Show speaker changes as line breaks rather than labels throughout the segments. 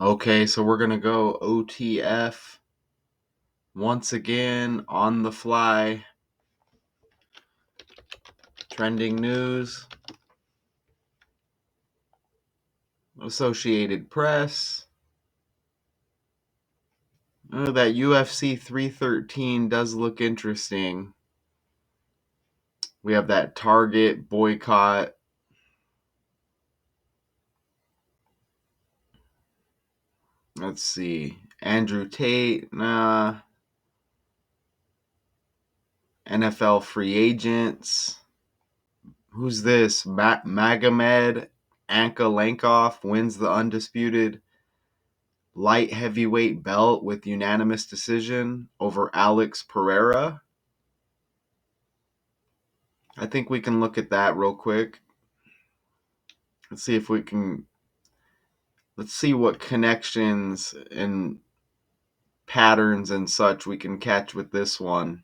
Okay, so we're going to go OTF once again on the fly. Trending news. Associated Press. Oh, that UFC 313 does look interesting. We have that Target boycott. Let's see. Andrew Tate. Nah. NFL free agents. Who's this? Magomed Ankalaev wins the undisputed light heavyweight belt with unanimous decision over Alex Pereira. I think we can look at that real quick. Let's see if we can. Let's see what connections and patterns and such we can catch with this one.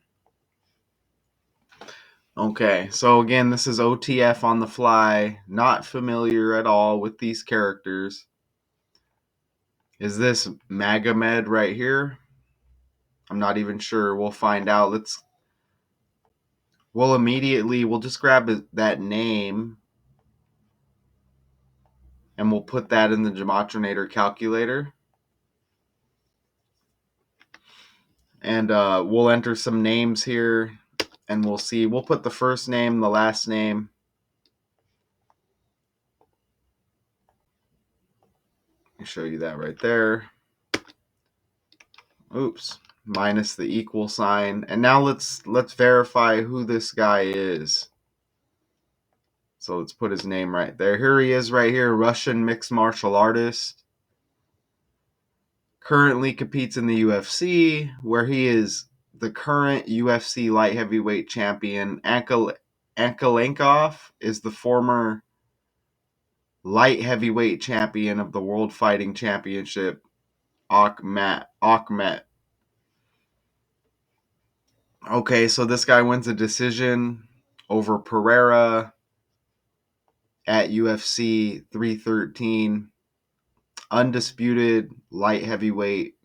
Okay, so again, this is OTF on the fly. Not familiar at all with these characters. Is this Magomed right here? I'm not even sure. We'll find out. We'll just grab that name and we'll put that in the Gematria calculator. And we'll enter some names here and we'll see. We'll put the first name, the last name. I'll show you that right there. Oops. Minus the equal sign. And now let's verify who this guy is. So let's put his name right there. Here he is right here, Russian mixed martial artist. Currently competes in the UFC, where he is the current UFC light heavyweight champion. Ankalaev is the former light heavyweight champion of the World Fighting Championship. Akhmet. Okay, so this guy wins a decision over Pereira at UFC 313. Undisputed light heavyweight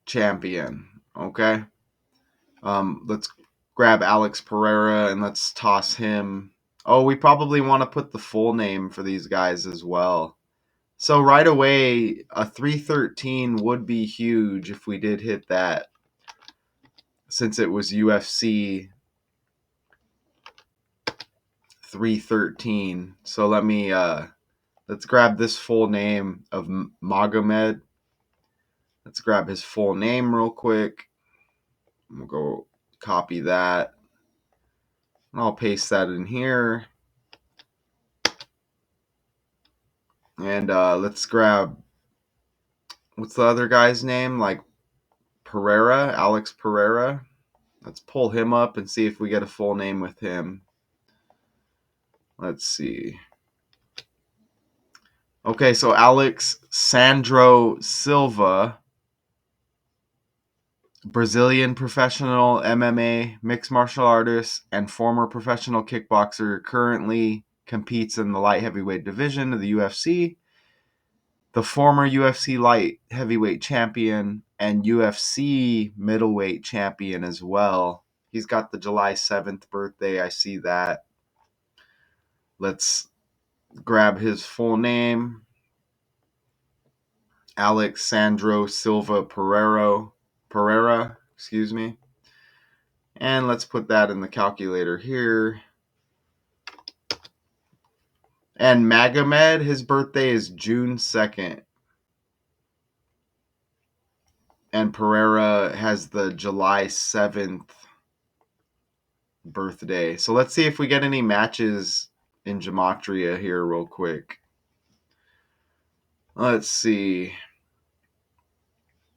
champion. Okay. Let's grab Alex Pereira and let's toss him. Oh, we probably want to put the full name for these guys as well. So right away, a 313 would be huge if we did hit that, since it was UFC 313. So let's grab this full name of Magomed. Let's grab his full name real quick. We'll go copy that. I'll paste that in here. And let's grab, what's the other guy's name? Like Pereira, Alex Pereira. Let's pull him up and see if we get a full name with him. Let's see. Okay, so Alex Sandro Silva, Brazilian professional MMA mixed martial artist and former professional kickboxer, currently competes in the light heavyweight division of the UFC. The former UFC light heavyweight champion and UFC middleweight champion as well. He's got the July 7th birthday. I see that. Let's grab his full name. Alex Sandro Silva Pereira, excuse me. And let's put that in the calculator here. And Magomed, his birthday is June 2nd. And Pereira has the July 7th birthday. So let's see if we get any matches in Gematria here real quick. Let's see.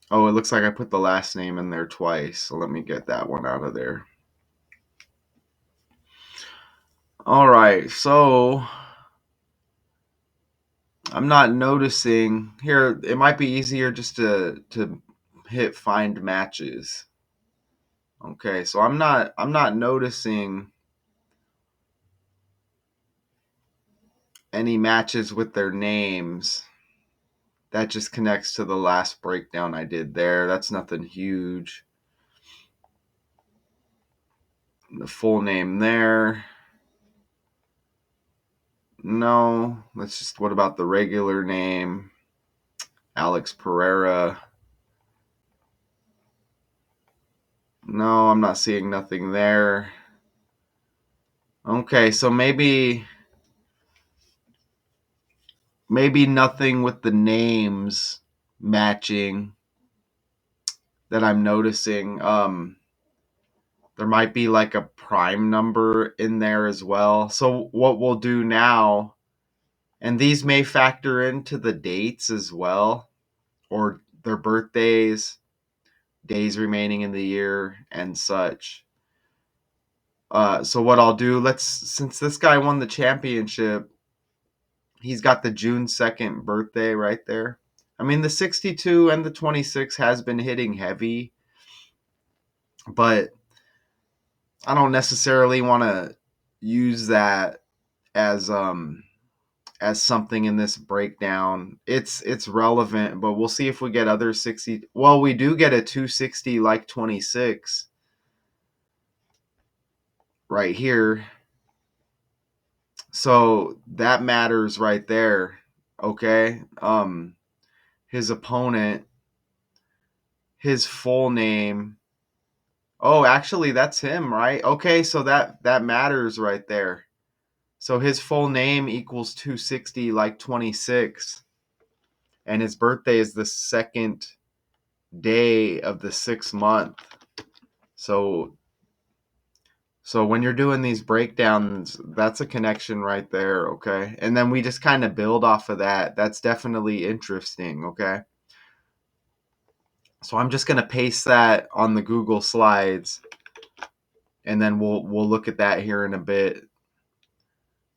Oh, it looks like I put the last name in there twice. So let me get that one out of there. All right, so I'm not noticing here. It might be easier just to hit find matches. Okay, so I'm not noticing any matches with their names. That just connects to the last breakdown I did there. That's nothing huge. The full name there. No. Let's just, what about the regular name? Alex Pereira. No, I'm not seeing nothing there. Okay, so maybe nothing with the names matching that I'm noticing. There might be like a prime number in there as well. So what we'll do now, and these may factor into the dates as well, or their birthdays, days remaining in the year, and such. So what I'll do, since this guy won the championship, he's got the June 2nd birthday right there. I mean, the 62 and the 26 has been hitting heavy, but I don't necessarily want to use that as something in this breakdown. It's relevant, but we'll see if we get other 60. Well, we do get a 260 like 26 right here. So that matters right there. Okay. His opponent, his full name. Oh, actually that's him, right? Okay, so that matters right there. So his full name equals 260 like 26, and his birthday is the second day of the 6th month. So when you're doing these breakdowns, that's a connection right there, okay? And then we just kind of build off of that. That's definitely interesting, okay? So I'm just going to paste that on the Google Slides, and then we'll look at that here in a bit.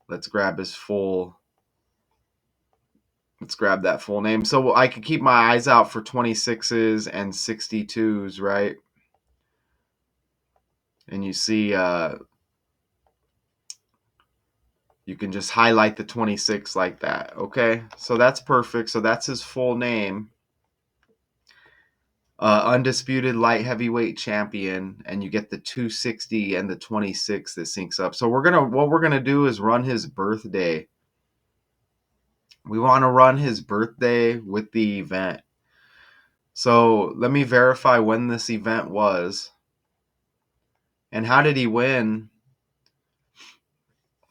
Let's grab that full name. So I could keep my eyes out for 26s and 62s, right? And you see, you can just highlight the 26 like that, okay? So that's perfect. So that's his full name. Undisputed light heavyweight champion, and you get the 260 and the 26 that syncs up. So what we're gonna do is run his birthday. We want to run his birthday with the event. So let me verify when this event was. And how did he win?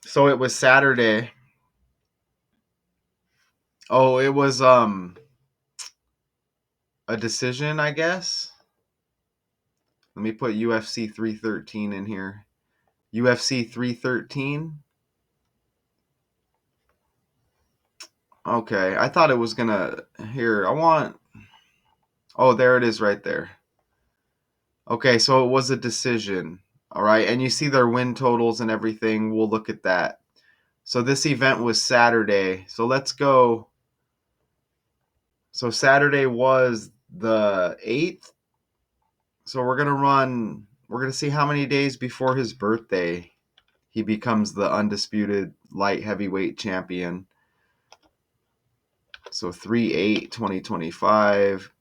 So it was Saturday. Oh, it was a decision, I guess. Let me put UFC 313 in here. UFC 313. Okay, I thought it was gonna. Here, I want. Oh, there it is right there. Okay, so it was a decision. All right, and you see their win totals and everything. We'll look at that. So this event was Saturday. So let's go. So Saturday was the 8th. So we're going to see how many days before his birthday he becomes the undisputed light heavyweight champion. So 3/8/2025.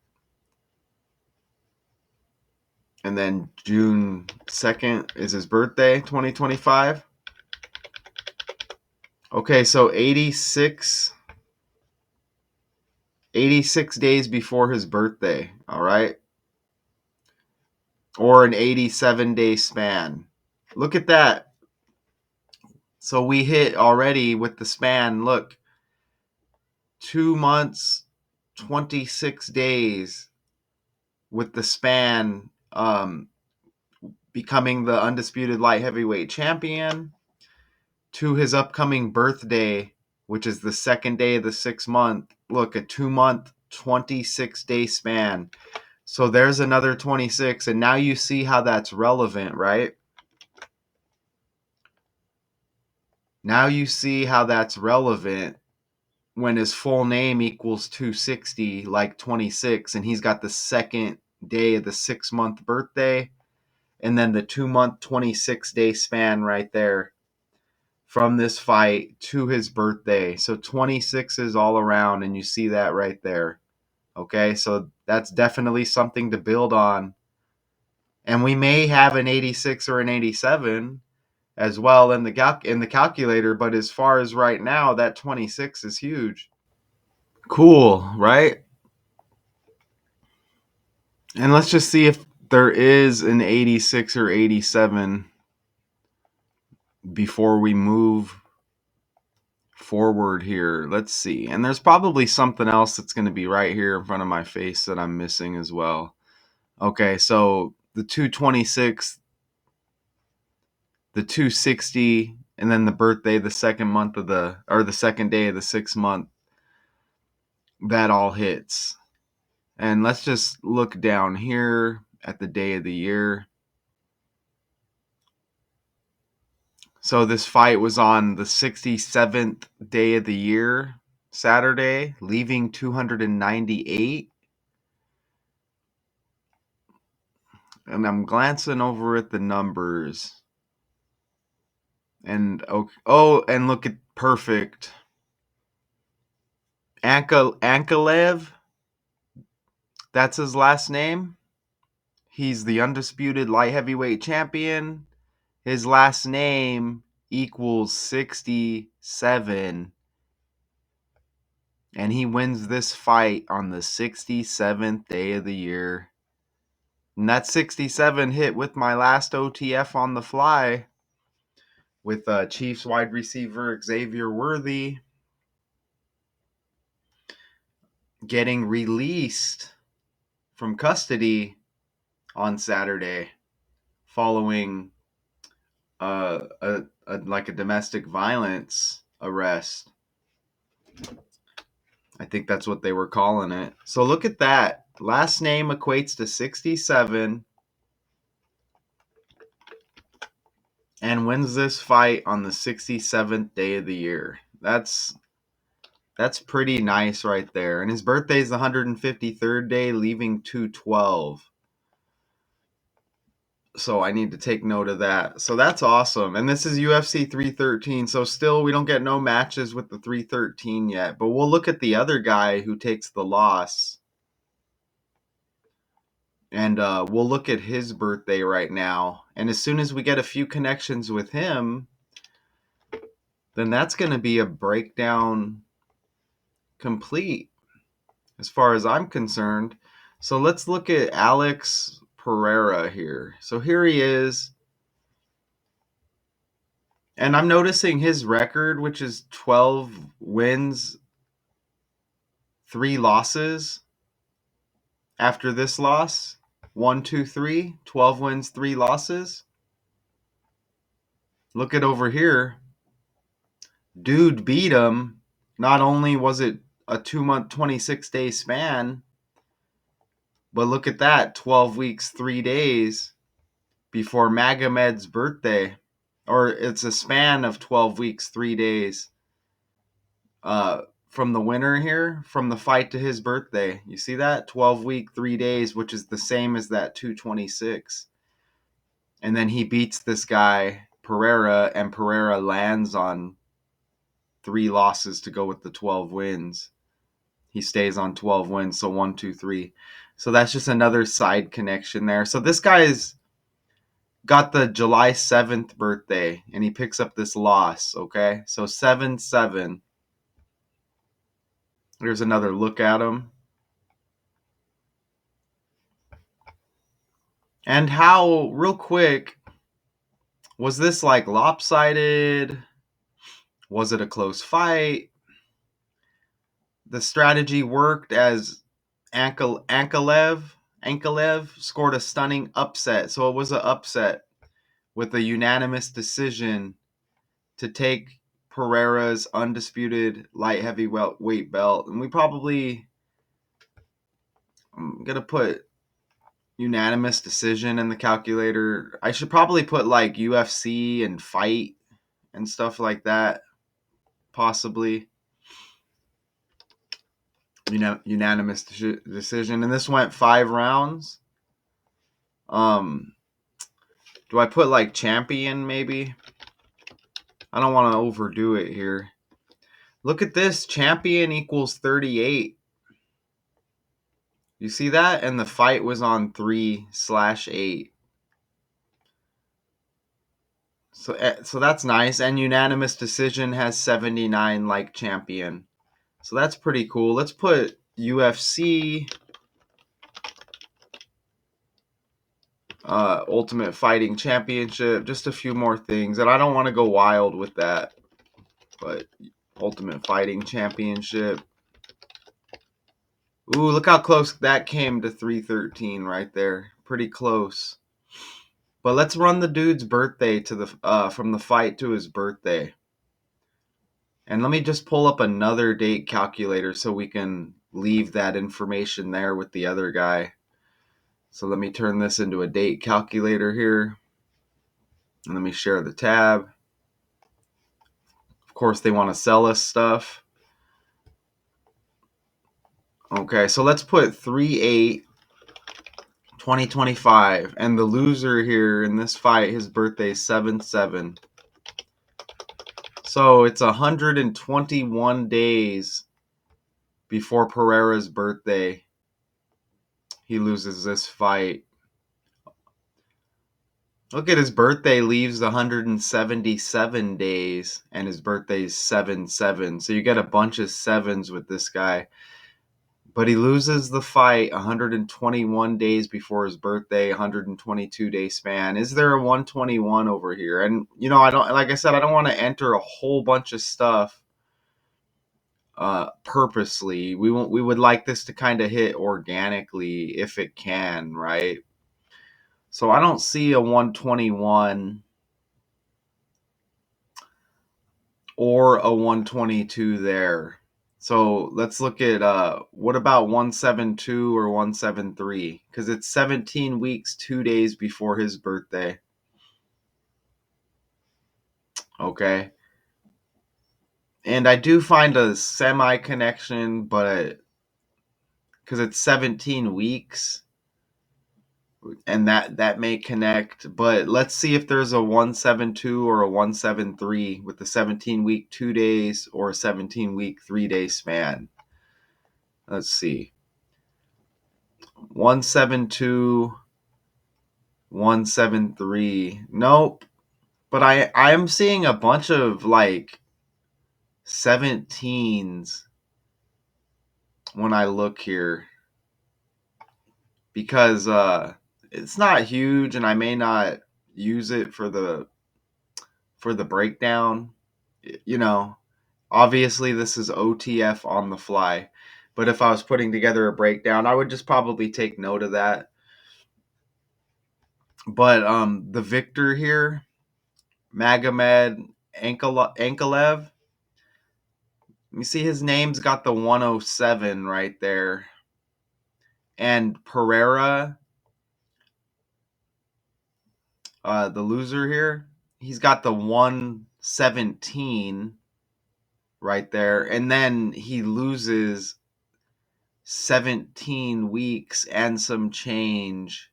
And then June 2nd is his birthday, 2025. Okay, so 86 days before his birthday, all right? Or an 87-day span. Look at that. So we hit already with the span, look, 2 months, 26 days with the span, becoming the undisputed light heavyweight champion to his upcoming birthday, which is the second day of the 6th month. Look, a 2-month, 26-day span. So there's another 26, and now you see how that's relevant, right? Now you see how that's relevant when his full name equals 260 like 26, and he's got the second day of the 6-month birthday, and then the 2-month 26-day span right there. from this fight to his birthday. So 26s all around, and you see that right there. Okay, so that's definitely something to build on. And we may have an 86 or an 87 as well in the calculator, but as far as right now, that 26 is huge. Cool, right? And let's just see if there is an 86 or 87 before we move forward here. Let's see. And there's probably something else that's going to be right here in front of my face that I'm missing as well. Okay, so the 226, the 260, and then the birthday, the second day of the 6th month, that all hits. And let's just look down here at the day of the year. So this fight was on the 67th day of the year, Saturday, leaving 298. And I'm glancing over at the numbers. And and look at perfect. Ankalaev, that's his last name. He's the undisputed light heavyweight champion. His last name equals 67. And he wins this fight on the 67th day of the year. And that 67 hit with my last OTF on the fly with Chiefs wide receiver Xavier Worthy getting released from custody on Saturday following like a domestic violence arrest. I think that's what they were calling it. So look at that. Last name equates to 67 and wins this fight on the 67th day of the year. That's pretty nice right there. And his birthday is the 153rd day, leaving 212. So I need to take note of that. So that's awesome. And this is UFC 313. So still, we don't get no matches with the 313 yet. But we'll look at the other guy who takes the loss. And we'll look at his birthday right now. And as soon as we get a few connections with him, then that's going to be a breakdown complete as far as I'm concerned. So let's look at Alex Pereira here. So here he is. And I'm noticing his record, which is 12 wins, 3 losses after this loss. 1, 2, 3. 12 wins, 3 losses. Look at over here. Dude beat him. Not only was it a 2-month, 26-day span, but look at that. 12 weeks, 3 days before Magomed's birthday. Or it's a span of 12 weeks, 3 days. From the winner here, from the fight to his birthday. You see that? 12-week, 3 days, which is the same as that 226. And then he beats this guy, Pereira, and Pereira lands on 3 losses to go with the 12 wins. He stays on 12 wins, so 1, 2, 3. So that's just another side connection there. So this guy's got the July 7th birthday, and he picks up this loss, okay? So 7-7. Here's another look at him. And how, real quick, was this like lopsided? Was it a close fight? The strategy worked as Ankalaev scored a stunning upset. So it was an upset with a unanimous decision to take Pereira's undisputed light heavyweight belt. And I'm going to put unanimous decision in the calculator. I should probably put like UFC and fight and stuff like that, possibly. Unanimous decision. And this went 5 rounds. Do I put like champion maybe? I don't want to overdo it here. Look at this. Champion equals 38. You see that? And the fight was on 3/8. So that's nice. And unanimous decision has 79 like champion. So that's pretty cool. Let's put UFC Ultimate Fighting Championship. Just a few more things. And I don't want to go wild with that. But Ultimate Fighting Championship. Ooh, look how close that came to 313 right there. Pretty close. But let's run the dude's birthday to the from the fight to his birthday. And let me just pull up another date calculator so we can leave that information there with the other guy. So let me turn this into a date calculator here. And let me share the tab. Of course, they want to sell us stuff. Okay, so let's put 3/8/2025. And the loser here in this fight, his birthday is 7/7. So it's 121 days before Pereira's birthday. He loses this fight. Look at his birthday leaves 177 days, and his birthday is 7/7. So you get a bunch of sevens with this guy. But he loses the fight 121 days before his birthday, 122-day span. Is there a 121 over here? And I don't, like I said, I don't want to enter a whole bunch of stuff purposely. We would like this to kind of hit organically if it can, right? So I don't see a 121 or a 122 there. So let's look at what about 172 or 173? Because it's 17 weeks, 2 days before his birthday. Okay. And I do find a semi connection, but because it's 17 weeks, and that may connect. But let's see if there's a 172 or a 173 with the 17-week 2 days or a 17-week 3 day span. Let's see. 172, 173. Nope. But I am seeing a bunch of like 17s when I look here, because it's not huge and I may not use it for the breakdown. You know, obviously this is OTF on the fly. But if I was putting together a breakdown, I would just probably take note of that. But the victor here, Magomed Ankalaev. You see his name's got the 107 right there. And Pereira, the loser here, he's got the 117 right there. And then he loses 17 weeks and some change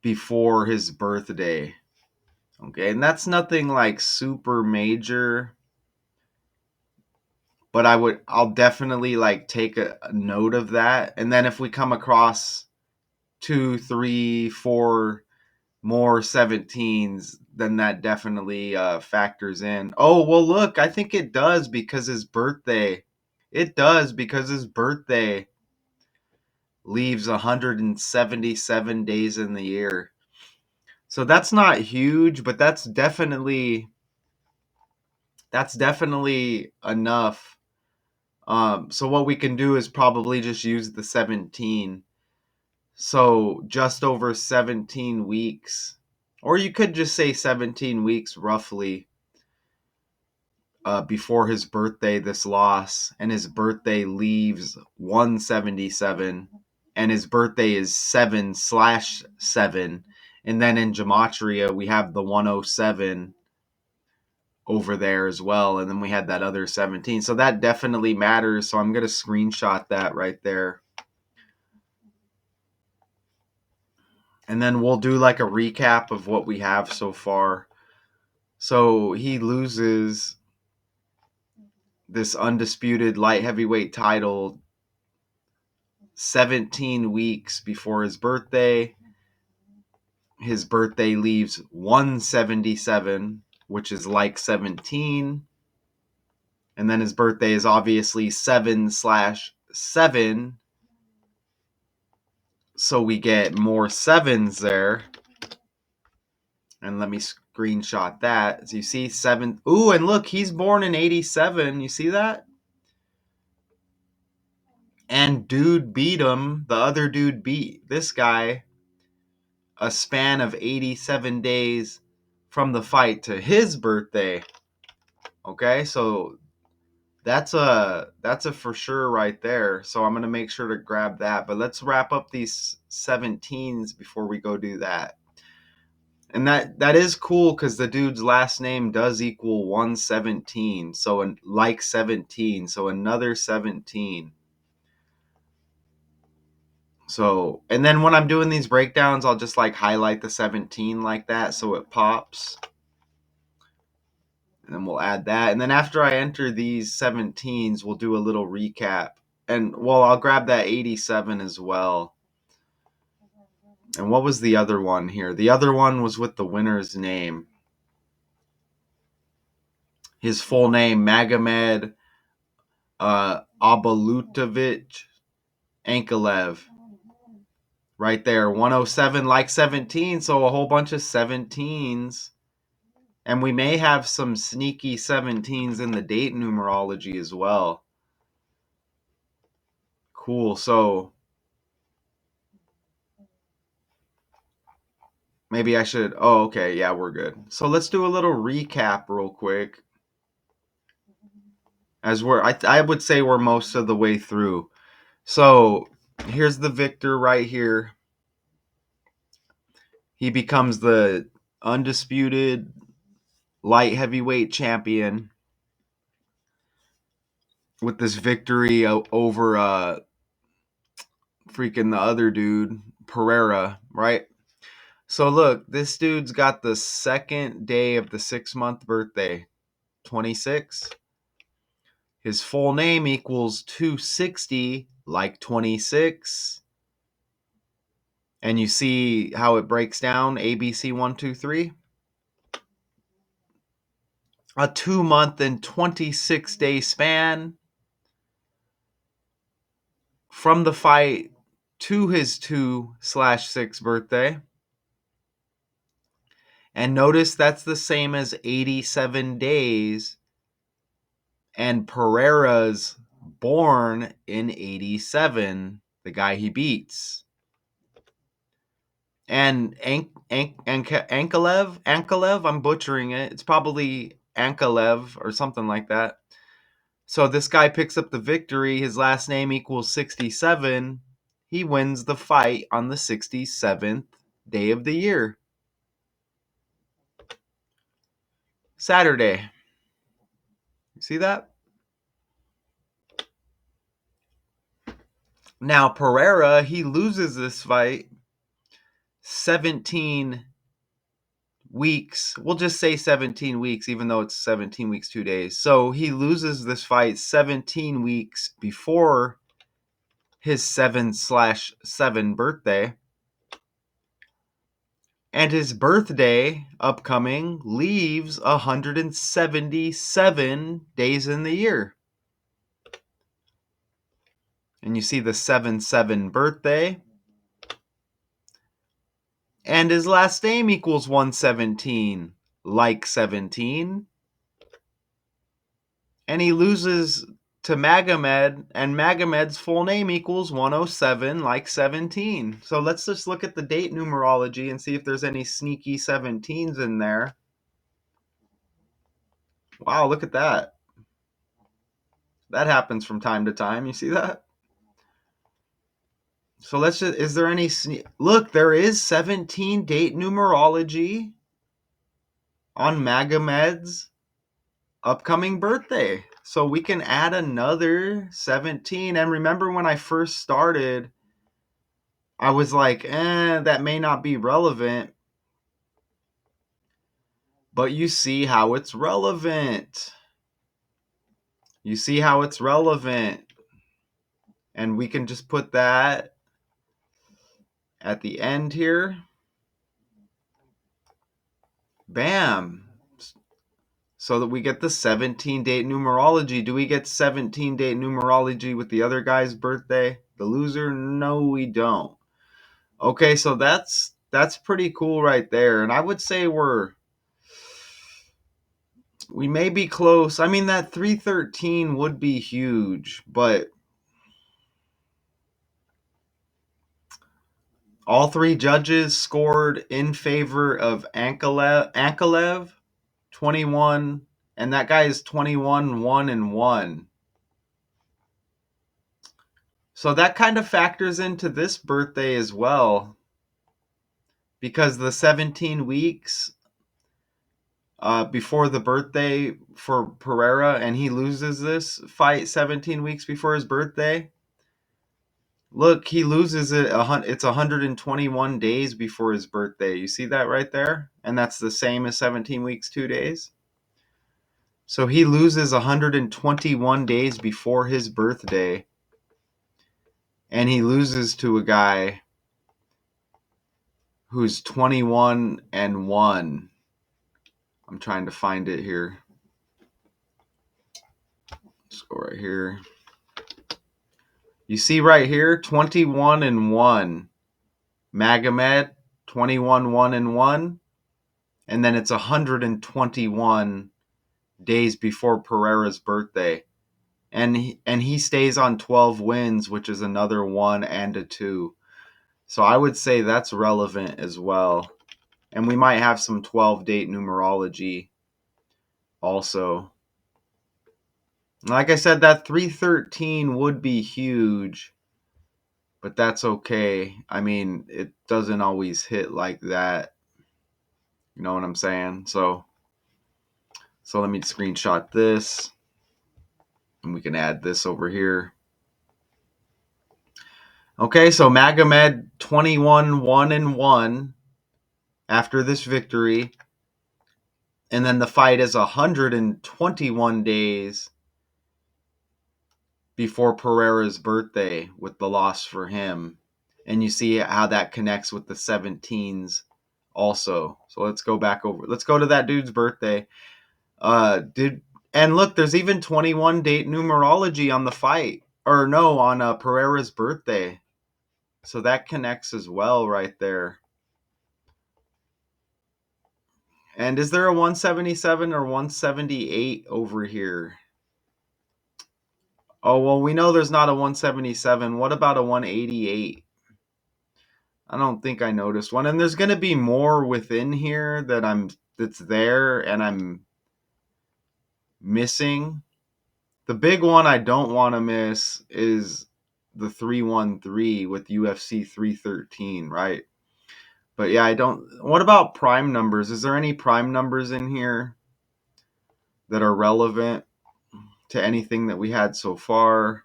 before his birthday. Okay, and that's nothing like super major, but I'll definitely like take a note of that. And then if we come across 2, 3, 4 more 17s, then that definitely factors in. Oh, well, look, I think it does because his birthday. It does because his birthday leaves 177 days in the year. So that's not huge, but that's definitely enough. So what we can do is probably just use the 17. So just over 17 weeks, or you could just say 17 weeks roughly before his birthday, this loss, and his birthday leaves 177, and his birthday is 7/7. And then in Gematria, we have the 107 over there as well. And then we had that other 17. So that definitely matters. So I'm going to screenshot that right there. And then we'll do like a recap of what we have so far. So he loses this undisputed light heavyweight title 17 weeks before his birthday. His birthday leaves 177, which is like 17. And then his birthday is obviously 7/7. So we get more sevens there. And let me screenshot that. As you see, 7. Ooh, and look, he's born in 87. You see that? And dude beat him. The other dude beat this guy a span of 87 days from the fight to his birthday. Okay, so that's a for sure right there. So I'm going to make sure to grab that. But let's wrap up these 17s before we go do that. And that is cool because the dude's last name does equal 117. So like 17. So another 17. So, and then when I'm doing these breakdowns, I'll just like highlight the 17 like that so it pops. And then we'll add that. And then after I enter these 17s, we'll do a little recap. And well, I'll grab that 87 as well. And what was the other one here? The other one was with the winner's name. His full name, Magomed Ankalaev. Ankalaev. Right there, 107 like 17, so a whole bunch of 17s. And we may have some sneaky 17s in the date numerology as well. Cool, so maybe I should... Oh, okay, yeah, we're good. So let's do a little recap real quick. As I would say we're most of the way through. So here's the victor right here. He becomes the undisputed light heavyweight champion with this victory over freaking the other dude, Pereira, right? So look, this dude's got the second day of the 6-month birthday, 26. His full name equals 260, like 26. And you see how it breaks down, ABC 1, 2, 3. A 2-month and 26-day span from the fight to his 2/6 birthday. And notice that's the same as 87 days. And Pereira's born in 87, the guy he beats. And Ankalaev, I'm butchering it. It's probably Ankalaev or something like that. So this guy picks up the victory. His last name equals 67. He wins the fight on the 67th day of the year. Saturday. You see that? Now Pereira, he loses this fight 17 weeks. We'll just say 17 weeks, even though it's 17 weeks, 2 days. So he loses this fight 17 weeks before his 7/7 birthday. And his birthday, upcoming, leaves 177 days in the year. And you see the 7/7 birthday. And his last name equals 117, like 17. And he loses to Magomed, and Magomed's full name equals 107, like 17. So let's just look at the date numerology and see if there's any sneaky 17s in there. Wow, look at that. That happens from time to time. You see that? So let's just... Is there any... Look, there is 17 date numerology on Magomed's upcoming birthday. So we can add another 17. And remember when I first started, I was like, that may not be relevant. But you see how it's relevant. You see how it's relevant. And we can just put that at the end here. Bam. So that we get the 17-date numerology. Do we get 17-date numerology with the other guy's birthday? The loser? No, we don't. Okay, so that's pretty cool right there. And I would say we may be close. I mean, that 313 would be huge, but all three judges scored in favor of Ankalaev 21, and that guy is 21 1-1. So that kind of factors into this birthday as well, because the 17 weeks before the birthday for Pereira, and he loses this fight 17 weeks before his birthday. Look, he loses it. It's 121 days before his birthday. You see that right there? And that's the same as 17 weeks, 2 days. So he loses 121 days before his birthday. And he loses to a guy who's 21-1. I'm trying to find it here. Let's go right here. You see right here, 21-1. Magomed, 21-1-1. And then it's 121 days before Pereira's birthday. And he stays on 12 wins, which is another 1 and a 2. So I would say that's relevant as well. And we might have some 12-date numerology also. Like I said, that 313 would be huge, but that's okay. I mean, it doesn't always hit like that. You know what I'm saying? So let me screenshot this, and we can add this over here. Okay, so Magomed 21-1-1 after this victory. And then the fight is 121 days before Pereira's birthday with the loss for him. And you see how that connects with the 17s also. So let's go back over. Let's go to that dude's birthday. And look, there's even 21-date numerology on the fight. Or no, on Pereira's birthday. So that connects as well right there. And is there a 177 or 178 over here? Oh, well, we know there's not a 177. What about a 188? I don't think I noticed one. And there's going to be more within here that's there and I'm missing. The big one I don't want to miss is the 313 with UFC 313, right? But yeah, I don't. What about prime numbers? Is there any prime numbers in here that are relevant to anything that we had so far?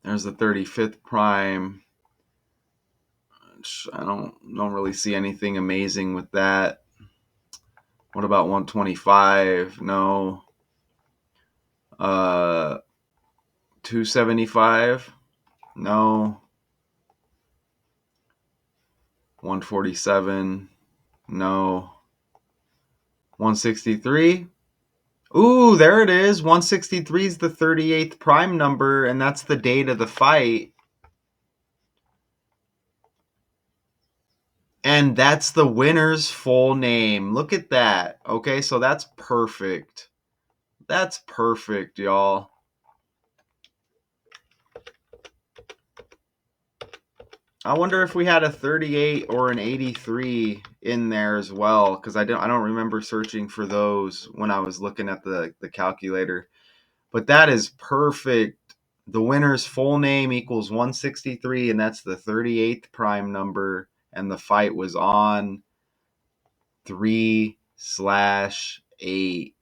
There's the 35th prime. I don't really see anything amazing with that. What about 125? No. 275? No. 147? No. 163? Ooh, there it is. 163 is the 38th prime number, and that's the date of the fight. And that's the winner's full name. Look at that. Okay, so that's perfect. That's perfect, y'all. I wonder if we had a 38 or an 83 in there as well, because I don't remember searching for those when I was looking at the calculator. But that is perfect. The winner's full name equals 163, and that's the 38th prime number. And the fight was on 3/8.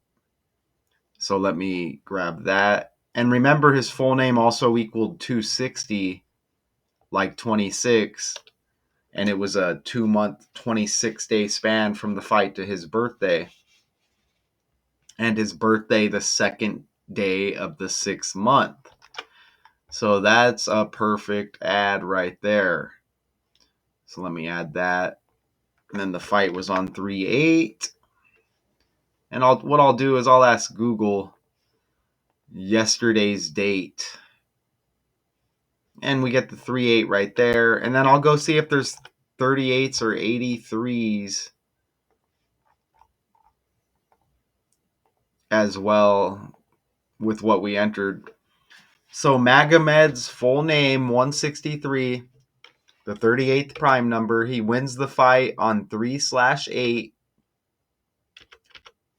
So let me grab that. And remember, his full name also equaled 260, like 26. And it was a 2-month, 26-day span from the fight to his birthday. And his birthday the second day of the 6th month. So that's a perfect ad right there. So let me add that. And then the fight was on 3/8. And what I'll do is I'll ask Google yesterday's date. And we get the 3/8 right there. And then I'll go see if there's 38s or 83s as well with what we entered. So Magomed's full name, 163, the 38th prime number. He wins the fight on 3/8.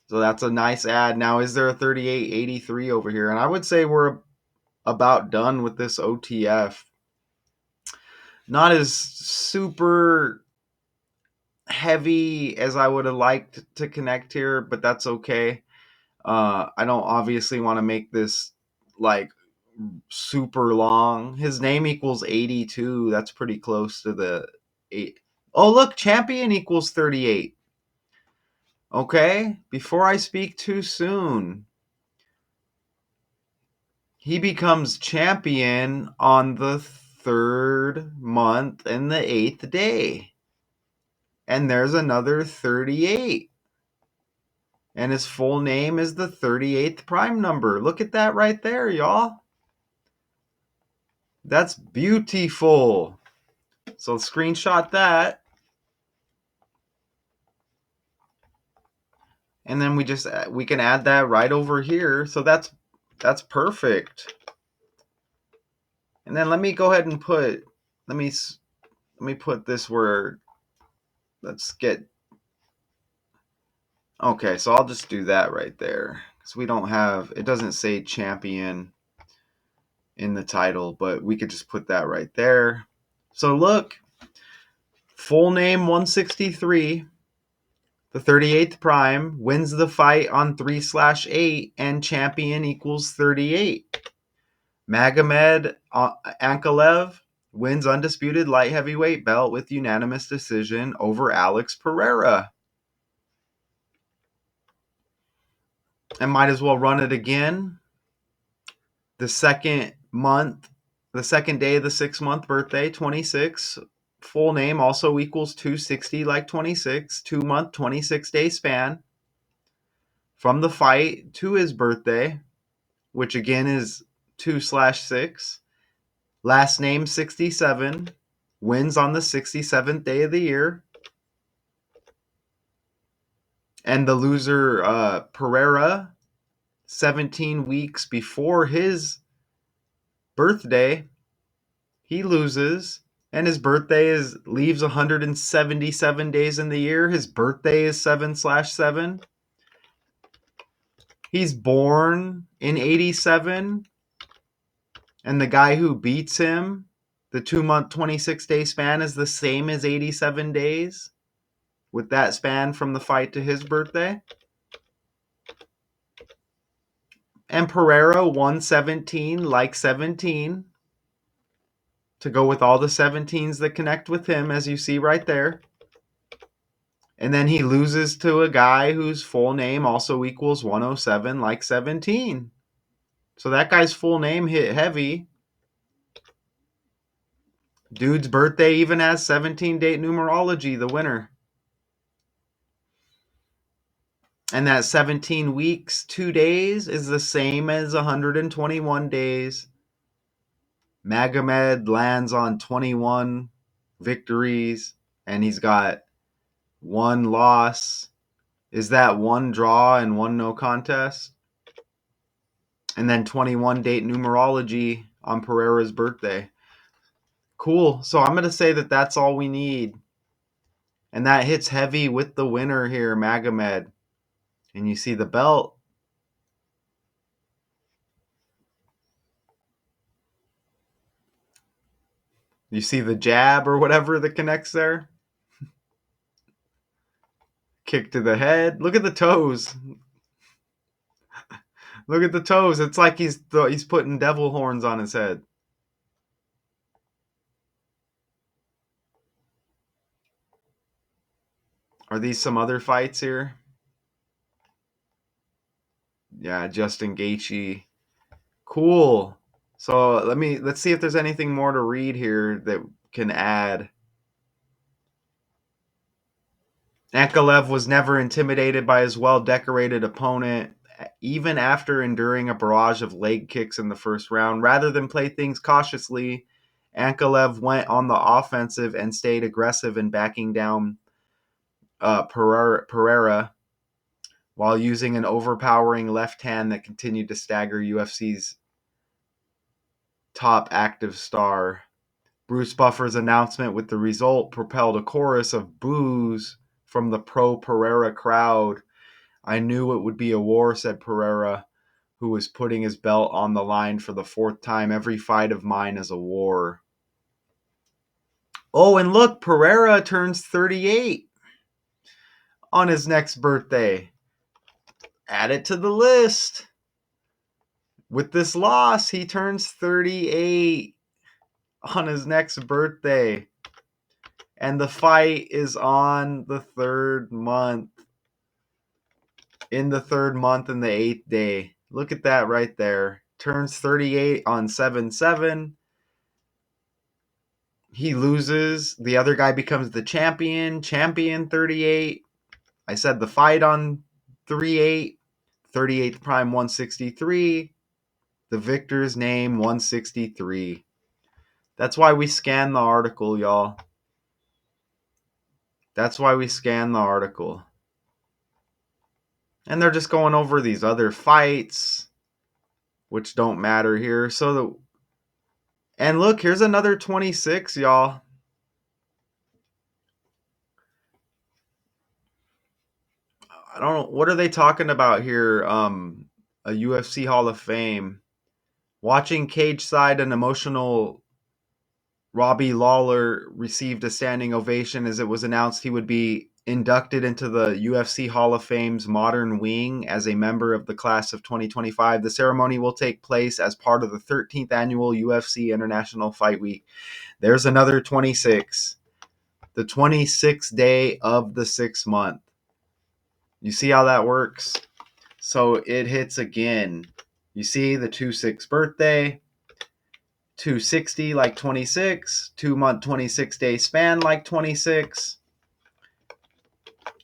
So that's a nice ad. Now, is there a 38-83 over here? And I would say we're about done with this OTF. Not as super heavy as I would have liked to connect here, but that's okay. I don't obviously want to make this like super long. His name equals 82. That's pretty close to the 8. Oh, look, champion equals 38. Okay, before I speak too soon, he becomes champion on the 3rd month and the 8th day. And there's another 38. And his full name is the 38th prime number. Look at that right there, y'all. That's beautiful. So screenshot that. And then we can add that right over here. So that's perfect. And then let me go ahead and let me put this where, let's get, okay, so I'll just do that right there. Because we don't have, it doesn't say champion in the title, but we could just put that right there. So look, full name 163, the 38th prime, wins the fight on 3/8, and champion equals 38. Magomed Ankalaev wins undisputed light heavyweight belt with unanimous decision over Alex Pereira. And might as well run it again. The second day of the 6th-month birthday, 26. Full name also equals 260 like 26. 2-month, 26-day span from the fight to his birthday, which again is 2/6. Last name 67. Wins on the 67th day of the year. And the loser, Pereira, 17 weeks before his birthday, he loses. And his birthday leaves 177 days in the year. His birthday is 7/7. He's born in 87. And the guy who beats him, the 2-month, 26-day span, is the same as 87 days with that span from the fight to his birthday. And Pereira won 17 like 17 to go with all the 17s that connect with him, as you see right there. And then he loses to a guy whose full name also equals 107 like 17. So that guy's full name hit heavy. Dude's birthday even has 17 date numerology, the winner. And that 17 weeks, 2 days is the same as 121 days. Magomed lands on 21 victories, and he's got 1 loss. Is that 1 draw and 1 no contest? And then 21 date numerology on Pereira's birthday. Cool. So I'm going to say that that's all we need. And that hits heavy with the winner here, Magomed. And you see the belt. You see the jab or whatever that connects there. Kick to the head. Look at the toes. Look at the toes. It's like he's putting devil horns on his head. Are these some other fights here? Yeah, Justin Gaethje. Cool. So let's see if there's anything more to read here that can add. Ankalaev was never intimidated by his well-decorated opponent, even after enduring a barrage of leg kicks in the first round. Rather than play things cautiously, Ankalaev went on the offensive and stayed aggressive in backing down Pereira while using an overpowering left hand that continued to stagger UFC's top active star. Bruce Buffer's announcement with the result propelled a chorus of boos from the pro Pereira crowd. I knew it would be a war, said Pereira, who was putting his belt on the line for the fourth time. Every fight of mine is a war. Oh, and look, Pereira turns 38 on his next birthday. Add it to the list. With this loss, he turns 38 on his next birthday. And the fight is on the third month. In the third month and the 8th day. Look at that right there. Turns 38 on 7/7. He loses. The other guy becomes the champion. Champion 38. I said the fight on 3/8. 38th prime 163. The victor's name 163. That's why we scan the article, y'all. That's why we scan the article. And they're just going over these other fights, which don't matter here. And look, here's another 26, y'all. I don't know. What are they talking about here? A UFC Hall of Fame. Watching cage side, an emotional Robbie Lawler received a standing ovation as it was announced he would be inducted into the UFC Hall of Fame's modern wing as a member of the class of 2025. The ceremony will take place as part of the 13th annual UFC International Fight Week. There's another 26. The 26th day of the 6th month. You see how that works? So it hits again. You see the 2/6 birthday, 260 like 26, 2-month 26-day span like 26,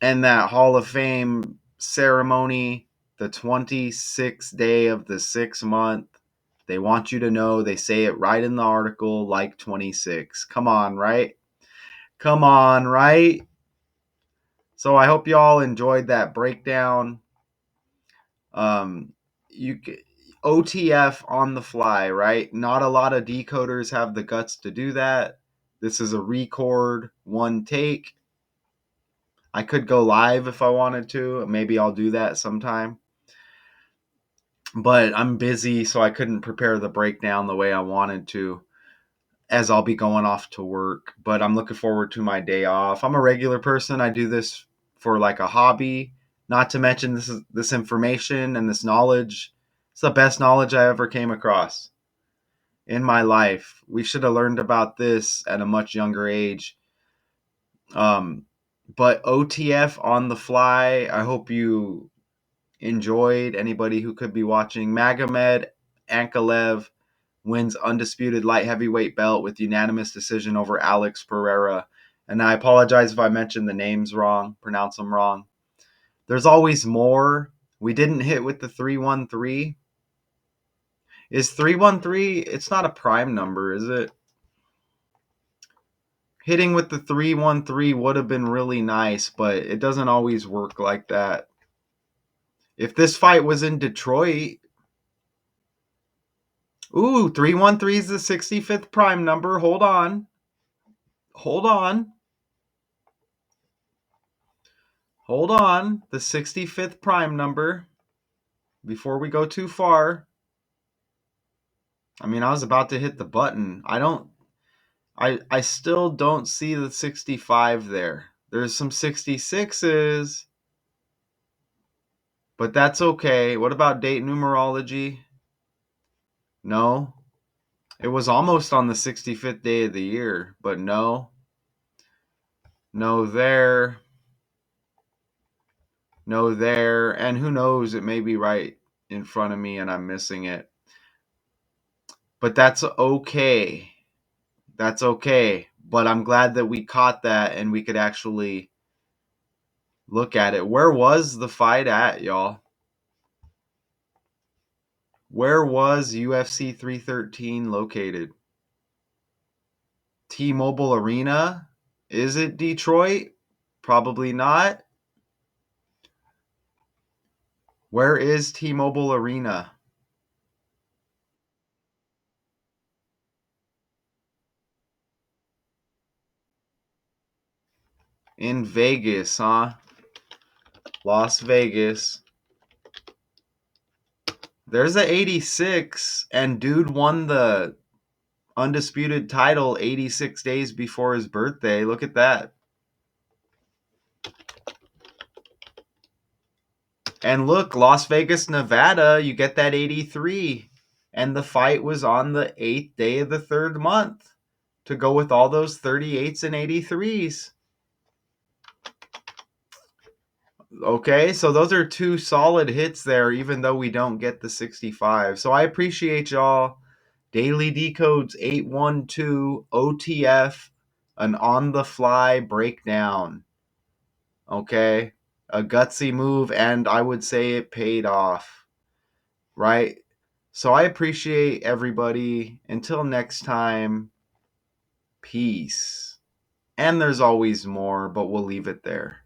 and that Hall of Fame ceremony, the 26th day of the 6th month. They want you to know, they say it right in the article, like 26. Come on, right? Come on, right? So I hope you all enjoyed that breakdown. You OTF on the fly, right? Not a lot of decoders have the guts to do that. This is a record, one take. I could go live if I wanted to. Maybe I'll do that sometime. But I'm busy, so I couldn't prepare the breakdown the way I wanted to, as I'll be going off to work. But I'm looking forward to my day off. I'm a regular person. I do this for like a hobby. Not to mention this information and this knowledge. It's the best knowledge I ever came across in my life. We should have learned about this at a much younger age. But OTF on the fly. I hope you enjoyed. Anybody who could be watching. Magomed Ankalaev wins undisputed light heavyweight belt with unanimous decision over Alex Pereira. And I apologize if I mentioned the names wrong, pronounce them wrong. There's always more. We didn't hit with the 313. Is 313, it's not a prime number, is it? Hitting with the 313 would have been really nice, but it doesn't always work like that. If this fight was in Detroit, 313 is the 65th prime number. Hold on. Hold on. Hold on. The 65th prime number. Before we go too far. I mean, I was about to hit the button. I still don't see the 65 there. There's some 66s. But that's okay. What about date numerology? No. It was almost on the 65th day of the year, but no. No there. no there, and who knows, it may be right in front of me and I'm missing it. But that's okay. That's okay. But I'm glad that we caught that and we could actually look at it. Where was the fight at, y'all? Where was UFC 313 located? T-Mobile Arena? Is it Detroit? Probably not. Where is T-Mobile Arena? In Vegas, huh? Las Vegas. There's a 86, and dude won the undisputed title 86 days before his birthday. Look at that. And look, Las Vegas, Nevada, you get that 83. And the fight was on the 8th day of the 3rd month to go with all those 38s and 83s. Okay, so those are two solid hits there, even though we don't get the 65. So I appreciate y'all. Daily Decodes 812 OTF, an on the fly breakdown. Okay, a gutsy move, and I would say it paid off, right? So I appreciate everybody. Until next time, peace. And there's always more, but we'll leave it there.